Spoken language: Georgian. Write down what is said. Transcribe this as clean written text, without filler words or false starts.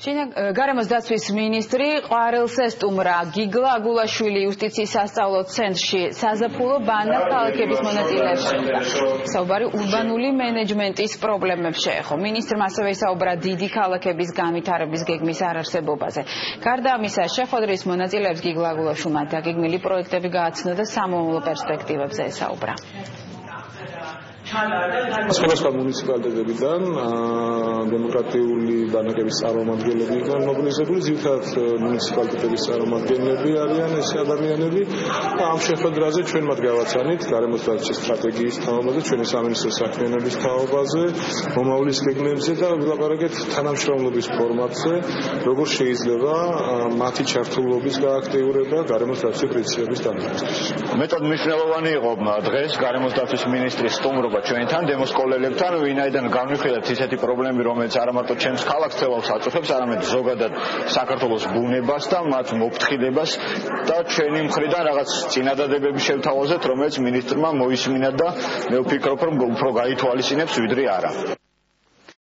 გარემოს დაცვის მინისტრი ყვარელს ესტუმრა გიგლა აგულაშვილი იუსტიციის სასწავლო ცენტრში საზაფხულო ბანაკ ქალაქების მონაწილეებს შეხვდა. საუბარი ურბანული მენეჯმენტის პრობლემებს შეეხო. მინისტრმა ასევე ისაუბრა დიდი ქალაქების განვითარების გეგმის არარსებობაზე. გარდა ამისა, შეხვედრის მონაწილეებს გიგლა აგულაშვილმა დაგეგმილი პროექტები გააცნო და სამომავლო პერსპექტივებზე ესაუბრა. სხვადასხვა მუნიციპალიტეტებიდან დემოკრატიული ბანაკების წარმომადგენლები იყვნენ მობილიზებული, ძირითადად მუნიციპალიტეტების წარმომადგენლები არიან ეს ადამიანები. ამ შეხვედრაზე ჩვენ მათ გავაცანით გარემოს დაცვის სტრატეგიის თაობაზე, ჩვენი სამინისტრო საქმიანობის თაობაზე, მომავლის გეგმებზე და ვილაპარაკეთ თანამშრომლობის ფორმატზე, როგორ შეიძლება მათი ჩართულობის გააქტიურება გარემოს დაცვის პრინციპების დამყარებას. მეტად მნიშვნელოვანი იყო დღეს გარემოს დაცვის მინისტრის სტუმრობა ჩვენთან დემოსკოლელებთან, ვინაიდან განვიხილეთ ისეთი პრობლემები, რომელიც არა მარტო ჩემს ქალაქს თელავს აწუხებს, არამედ ზოგადად საქართველოს ბუნებას და მათ მოფრთხილებას და ჩვენი მხრიდან რაღაც წინადადებები შევთავაზეთ, რომელიც მინისტრმა მოისმინა და მე ვფიქრობ, რომ უფრო გაითვალისწინებს ვიდრე არა.